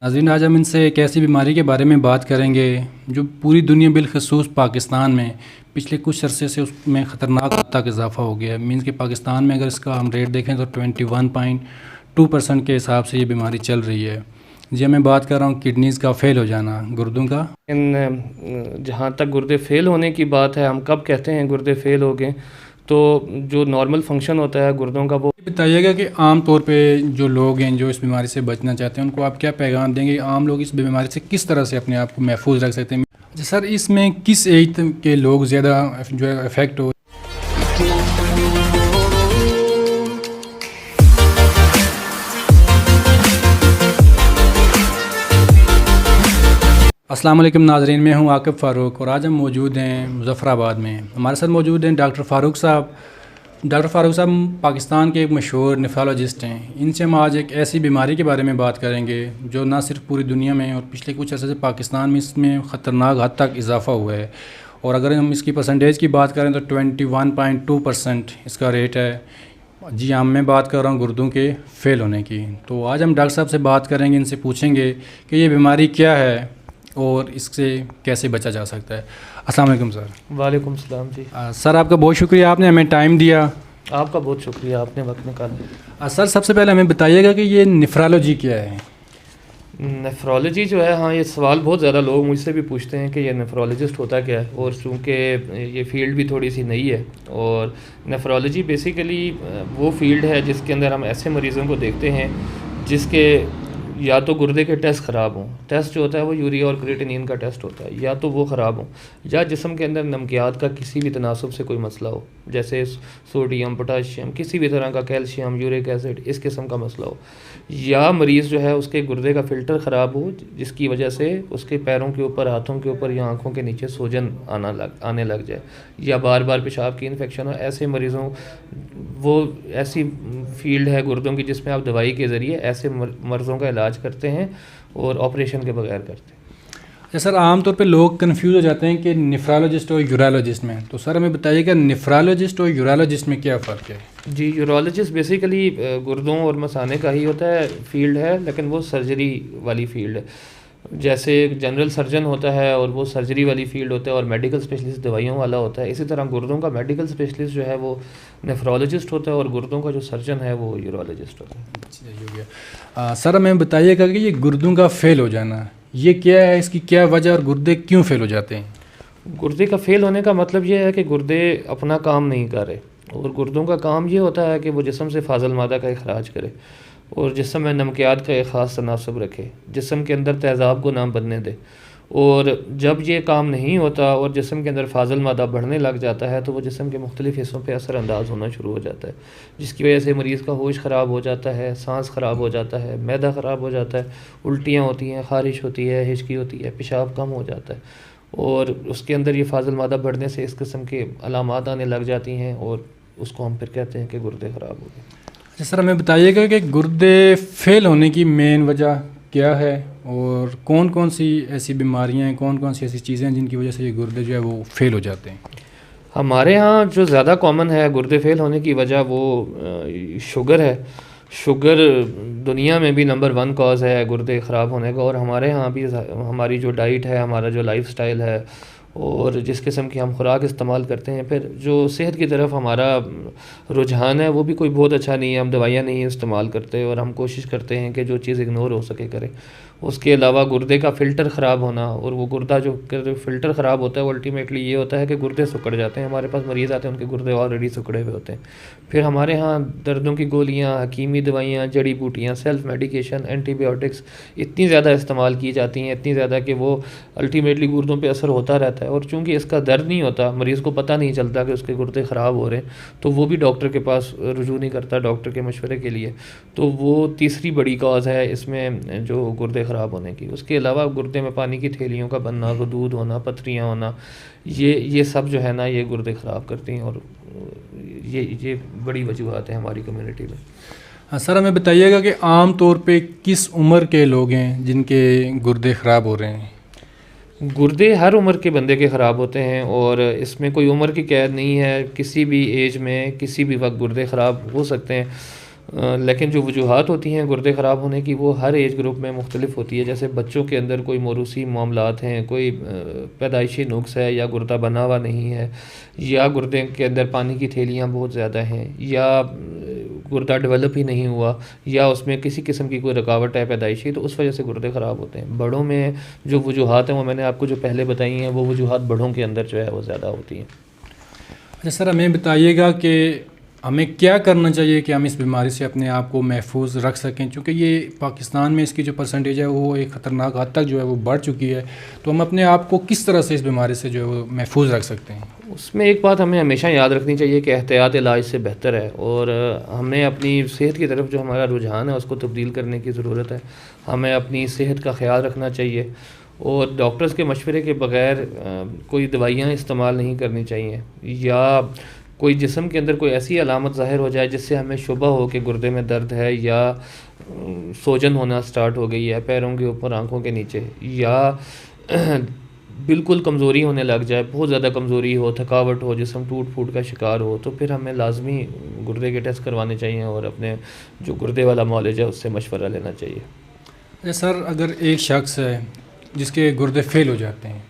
नाज़रीन, आज हम इनसे एक ऐसी बीमारी के बारे में बात करेंगे जो पूरी दुनिया बिलखसूस पाकिस्तान में पिछले कुछ अरसे से उसमें ख़तरनाक हद तक इजाफ़ा हो गया है। मीन्स कि पाकिस्तान में अगर इसका हम रेट देखें तो 21.2% के हिसाब से ये बीमारी चल रही है। जी, मैं बात कर रहा हूँ किडनीज़ का फ़ेल हो जाना, गुर्दों का। जहाँ तक गुर्दे फेल होने की बात है, हम कब कहते हैं गुर्दे फेल हो गए, तो जो नॉर्मल फंक्शन होता है गुर्दों का वो बताइएगा कि आम तौर पे जो लोग हैं जो इस बीमारी से बचना चाहते हैं उनको आप क्या पैगाम देंगे? आम लोग इस बीमारी से किस तरह से अपने आप को महफूज रख सकते हैं? अच्छा सर, इसमें किस एज के लोग ज़्यादा जो है अफेक्ट हो? अस्सलाम वालेकुम नाज़रीन, मैं हूं आकिब फ़ारूक और आज हम मौजूद हैं मुज़फ़्फ़राबाद में। हमारे साथ मौजूद हैं डॉक्टर फ़ारूक साहब। डॉक्टर फ़ारूक साहब पाकिस्तान के एक मशहूर नेफ्रोलॉजिस्ट हैं। इनसे हम आज एक ऐसी बीमारी के बारे में बात करेंगे जो ना सिर्फ पूरी दुनिया में और पिछले कुछ अर्से से पाकिस्तान में इसमें ख़तरनाक हद तक इजाफ़ा हुआ है। और अगर हम इसकी परसेंटेज की बात करें तो 21.2% इसका रेट है। जी हाँ, मैं बात कर रहा हूँ गुर्दों के फ़ेल होने की। तो आज हम डॉक्टर साहब से बात करेंगे, इनसे पूछेंगे कि ये बीमारी क्या है और इससे कैसे बचा जा सकता है। अस्सलाम वालेकुम सर। वालेकुम सलाम जी। सर, आपका बहुत शुक्रिया, आपने हमें टाइम दिया। आपका बहुत शुक्रिया, आपने वक्त निकाला। सर, सबसे पहले हमें बताइएगा कि ये नेफ्रोलॉजी क्या है? नेफ्रोलॉजी जो है, हाँ, ये सवाल बहुत ज़्यादा लोग मुझसे भी पूछते हैं कि ये नेफ्रोलॉजिस्ट होता क्या है, और चूँकि ये फ़ील्ड भी थोड़ी सी नई है। और नेफ्रोलॉजी बेसिकली वो फील्ड है जिसके अंदर हम ऐसे मरीज़ों को देखते हैं जिसके या तो गुर्दे के टेस्ट ख़राब हों, टेस्ट जो होता है वो यूरिया और क्रिएटिनिन का टेस्ट होता है, या तो वो ख़राब हों, या जिस्म के अंदर नमकियात का किसी भी तनासब से कोई मसला हो, जैसे सोडियम, पोटाशियम, किसी भी तरह का, कैल्शियम, यूरिक एसिड, इस किस्म का मसला हो, या मरीज़ जो है उसके गुर्दे का फ़िल्टर ख़राब हो जिसकी वजह से उसके पैरों के ऊपर, हाथों के ऊपर या आँखों के नीचे सूजन आने लग जाए, या बार बार पेशाब की इन्फेक्शन हो। ऐसे मरीज़ों वो ऐसी फील्ड है गुर्दों की जिसमें आप दवाई के ज़रिए ऐसे मर्ज़ों का इलाज करते हैं और ऑपरेशन के बगैर करते हैं। अच्छा सर, आमतौर पे लोग कंफ्यूज हो जाते हैं कि नेफ्रोलॉजिस्ट और यूरोलॉजिस्ट में, तो सर हमें बताइएगा नेफ्रोलॉजिस्ट और यूरोलॉजिस्ट में क्या फ़र्क है? जी, यूरोलॉजिस्ट बेसिकली गुर्दों और मसाने का ही होता है, फील्ड है, लेकिन वो सर्जरी वाली फील्ड है। जैसे जनरल सर्जन होता है और वो सर्जरी वाली फील्ड होता है, और मेडिकल स्पेशलिस्ट दवाइयों वाला होता है। इसी तरह गुर्दों का मेडिकल स्पेशलिस्ट जो है वो नेफ्रोलॉजिस्ट होता है, और गुर्दों का जो सर्जन है वो यूरोलॉजिस्ट होता है। अच्छा, हो गया। सर हमें बताइएगा कि ये गुर्दों का फ़ेल हो जाना ये क्या है, इसकी क्या वजह और गुर्दे क्यों फ़ेल हो जाते हैं? गुर्दे का फ़ेल होने का मतलब ये है कि गुर्दे अपना काम नहीं कर रहे, और गुर्दों का काम ये होता है कि वो जिस्म से फाजल मादा का इखराज करे और जिस्म में नमकियात का एक ख़ास तनासब रखे, जिस्म के अंदर तेज़ाब को ना बनने दे। और जब ये काम नहीं होता और जिस्म के अंदर फाजल मादा बढ़ने लग जाता है तो वो जिस्म के मुख्तलिफ़ हिस्सों पे असरअंदाज होना शुरू हो जाता है, जिसकी वजह से मरीज़ का होश ख़राब हो जाता है, सांस ख़राब हो जाता है, मैदा ख़राब हो जाता है, उल्टियाँ होती हैं, ख़ारिश होती है, हिचकी होती है, पेशाब कम हो जाता है, और उसके अंदर ये फाजल मादा बढ़ने से इस किस्म के अलामात आने लग जाती हैं, और उसको हम फिर कहते हैं कि गुर्दे ख़राब हो गए। अच्छा सर, हमें बताइएगा कि गुर्दे फ़ेल होने की मेन वजह क्या है और कौन कौन सी ऐसी बीमारियां हैं, कौन कौन सी ऐसी चीज़ें हैं जिनकी वजह से ये गुर्दे जो है वो फ़ेल हो जाते हैं? हमारे यहाँ जो ज़्यादा कॉमन है गुर्दे फेल होने की वजह वो शुगर है। शुगर दुनिया में भी नंबर 1 कॉज़ है गुर्दे ख़राब होने का, और हमारे यहाँ भी हमारी जो डाइट है, हमारा जो लाइफस्टाइल है, और जिस किस्म की हम खुराक इस्तेमाल करते हैं, फिर जो सेहत की तरफ हमारा रुझान है वो भी कोई बहुत अच्छा नहीं है। हम दवाइयाँ नहीं इस्तेमाल करते और हम कोशिश करते हैं कि जो चीज़ इग्नोर हो सके करें। उसके अलावा गुर्दे का फ़िल्टर ख़राब होना, और वो गुर्दा जो फ़िल्टर ख़राब होता है वो अल्टीमेटली ये होता है कि गुर्दे सिकुड़ जाते हैं। हमारे पास मरीज़ आते हैं उनके गुर्दे ऑलरेडी सिकुड़े हुए होते हैं। फिर हमारे यहाँ दर्दों की गोलियाँ, हकीमी दवाइयाँ, जड़ी बूटियाँ, सेल्फ़ मेडिकेशन, एंटीबायोटिक्स इतनी ज़्यादा इस्तेमाल की जाती हैं, इतनी ज़्यादा कि वो अल्टीमेटली गुर्दों पे असर होता रहता है। और चूँकि इसका दर्द नहीं होता, मरीज़ को पता नहीं चलता कि उसके गुर्दे ख़राब हो रहे हैं, तो वो भी डॉक्टर के पास रुजू नहीं करता डॉक्टर के मशवरे के लिए। तो वो तीसरी बड़ी कॉज़ है इसमें जो गुर्दे ख़राब होने की। उसके अलावा गुर्दे में पानी की थैलियों का बनना, गदूद होना, पथरियाँ होना, ये सब जो है ना ये गुर्दे ख़राब करती हैं, और ये बड़ी वजूहत है हमारी कम्युनिटी में। हाँ सर, हमें बताइएगा कि आम तौर पे किस उम्र के लोग हैं जिनके गुर्दे ख़राब हो रहे हैं? गुर्दे हर उम्र के बंदे के ख़राब होते हैं, और इसमें कोई उम्र की कैद नहीं है। किसी भी एज में किसी भी वक्त गुर्दे ख़राब हो सकते हैं। लेकिन जो वजूहात होती हैं गुर्दे ख़राब होने की वो हर एज ग्रुप में मुख्तलिफ होती है। जैसे बच्चों के अंदर कोई मौरूसी मामलात हैं, कोई पैदाइशी नुक्स है, या गुर्दा बना हुआ नहीं है, या गुर्दे के अंदर पानी की थैलियाँ बहुत ज़्यादा हैं, या गुर्दा डेवलप ही नहीं हुआ, या उसमें किसी किस्म की कोई रुकावट है पैदाइशी, तो उस वजह से गुर्दे ख़राब होते हैं। बड़ों में जो वजूहात हैं वो मैंने आपको जो पहले बताई हैं, वो वजूहात बड़ों के अंदर जो है वो ज़्यादा होती हैं। अच्छा सर, हमें बताइएगा कि हमें क्या करना चाहिए कि हम इस बीमारी से अपने आप को महफूज रख सकें, क्योंकि ये पाकिस्तान में इसकी जो परसेंटेज है वो एक ख़तरनाक हद तक जो है वो बढ़ चुकी है। तो हम अपने आप को किस तरह से इस बीमारी से जो है वो महफूज रख सकते हैं? उसमें एक बात हमें हमेशा याद रखनी चाहिए कि एहतियात इलाज से बेहतर है, और हमें अपनी सेहत की तरफ जो हमारा रुझान है उसको तब्दील करने की ज़रूरत है। हमें अपनी सेहत का ख्याल रखना चाहिए और डॉक्टर्स के मशवरे के बग़ैर कोई दवाइयाँ इस्तेमाल नहीं करनी चाहिए, या कोई जिस्म के अंदर कोई ऐसी अलामत ज़ाहिर हो जाए जिससे हमें शुबा हो कि गुर्दे में दर्द है, या सोजन होना स्टार्ट हो गई है पैरों के ऊपर, आँखों के नीचे, या बिल्कुल कमज़ोरी होने लग जाए, बहुत ज़्यादा कमज़ोरी हो, थकावट हो, जिस्म टूट फूट का शिकार हो, तो फिर हमें लाजमी गुर्दे के टेस्ट करवाने चाहिए और अपने जो गुर्दे वाला मौलज है उससे मशवरा लेना चाहिए। अच्छा सर, अगर एक शख्स है जिसके गुर्दे फेल हो जाते हैं,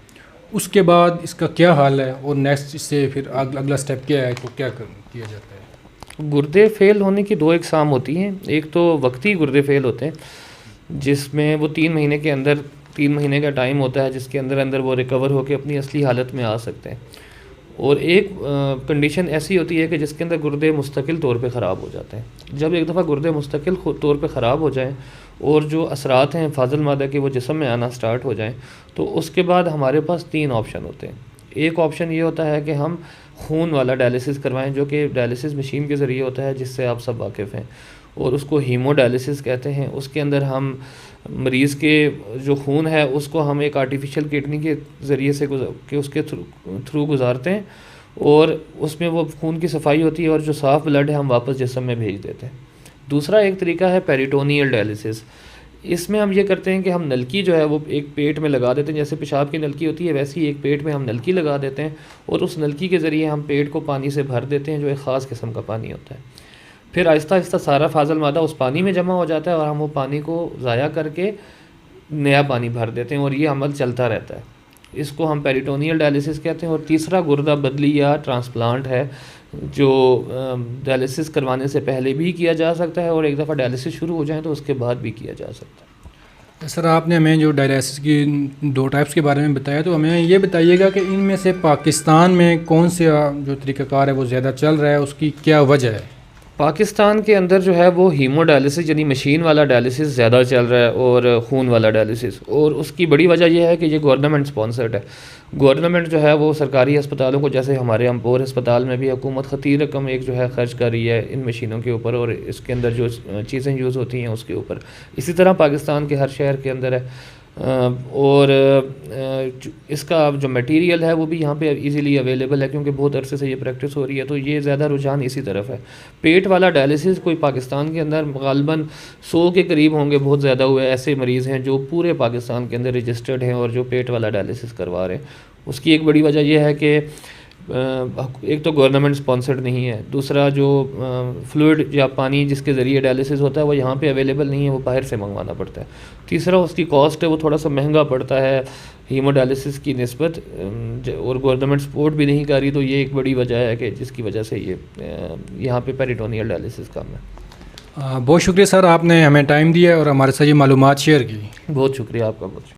उसके बाद इसका क्या हाल है और नेक्स्ट इससे फिर अगला स्टेप क्या है, तो क्या किया जाता है? गुर्दे फेल होने की दो इकसाम होती हैं। एक तो वक्ती गुर्दे फेल होते हैं जिसमें वो 3 महीने के अंदर 3 महीने का टाइम होता है जिसके अंदर अंदर वो रिकवर होकर अपनी असली हालत में आ सकते हैं। और एक कंडीशन ऐसी होती है कि जिसके अंदर गुर्दे मुस्तकिल तौर पे ख़राब हो जाते हैं। जब एक दफ़ा गुर्दे मुस्तकिल तौर पे ख़राब हो जाएं और जो असरात हैं फाजल मादा के वो जिस्म में आना स्टार्ट हो जाएं, तो उसके बाद हमारे पास 3 ऑप्शन होते हैं। एक ऑप्शन ये होता है कि हम खून वाला डायलिसिस करवाएं, जो कि डायलिसिस मशीन के ज़रिए होता है, जिससे आप सब वाकिफ़ हैं, और उसको हीमोडायलिसिस कहते हैं। उसके अंदर हम मरीज़ के जो खून है उसको हम एक आर्टिफिशियल किडनी के ज़रिए से उसके थ्रू गुजारते हैं, और उसमें वो खून की सफाई होती है और जो साफ़ ब्लड है हम वापस जिस्म में भेज देते हैं। दूसरा एक तरीका है पेरिटोनियल डायलिसिस। इसमें हम ये करते हैं कि हम नलकी जो है वो एक पेट में लगा देते हैं, जैसे पेशाब की नलकी होती है वैसे ही एक पेट में हम नलकी लगा देते हैं, और उस नलकी के ज़रिए हम पेट को पानी से भर देते हैं, जो एक ख़ास किस्म का पानी होता है। फिर आहिस्ता आहिस्ता सारा फाजल मादा उस पानी में जमा हो जाता है और हम वो पानी को ज़ाया करके नया पानी भर देते हैं, और ये अमल चलता रहता है। इसको हम पेरिटोनियल डायलिसिस कहते हैं। और तीसरा गुर्दा बदली या ट्रांसप्लांट है, जो डायलिसिस करवाने से पहले भी किया जा सकता है, और एक दफ़ा डायलिसिस शुरू हो जाए तो उसके बाद भी किया जा सकता है। सर, आपने हमें जो डायलिसिस की 2 टाइप्स के बारे में बताया, तो हमें ये बताइएगा कि इनमें से पाकिस्तान में कौन से जो तरीक़ाकार है वो ज़्यादा चल रहा है, उसकी क्या वजह है? पाकिस्तान के अंदर जो है वो हीमोडायलिसिस यानी मशीन वाला डायलिसिस ज़्यादा चल रहा है, और खून वाला डायलिसिस, और उसकी बड़ी वजह यह है कि ये गवर्नमेंट स्पॉन्सर्ड है। गवर्नमेंट जो है वो सरकारी अस्पतालों को, जैसे हमारे अम्पोर अस्पताल में भी हुकूमत खतीर रकम एक जो है खर्च कर रही है इन मशीनों के ऊपर और इसके अंदर जो चीज़ें यूज़ होती हैं उसके ऊपर। इसी तरह पाकिस्तान के हर शहर के अंदर है, और इसका जो मटेरियल है वो भी यहाँ पे इजीली अवेलेबल है, क्योंकि बहुत अरसे से ये प्रैक्टिस हो रही है, तो ये ज़्यादा रुझान इसी तरफ है। पेट वाला डायलिसिस कोई पाकिस्तान के अंदर गालबन 100 के करीब होंगे, बहुत ज़्यादा हुए ऐसे मरीज़ हैं जो पूरे पाकिस्तान के अंदर रजिस्टर्ड हैं और जो पेट वाला डायलिसिस करवा रहे हैं। उसकी एक बड़ी वजह यह है कि एक तो गवर्नमेंट स्पॉन्सर्ड नहीं है, दूसरा जो फ्लूइड या पानी जिसके ज़रिए डायलिसिस होता है वो यहाँ पे अवेलेबल नहीं है, वो बाहर से मंगवाना पड़ता है। तीसरा उसकी कॉस्ट है वो थोड़ा सा महंगा पड़ता है हीमोडायलिसिस की निस्बत, और गवर्नमेंट सपोर्ट भी नहीं कर रही, तो ये एक बड़ी वजह है कि जिसकी वजह से ये यहाँ पे पेरिटोनियल डायलिसिस कम है। बहुत शुक्रिया सर, आपने हमें टाइम दिया और हमारे साथ ये मालूमात शेयर की। बहुत शुक्रिया आपका। बहुत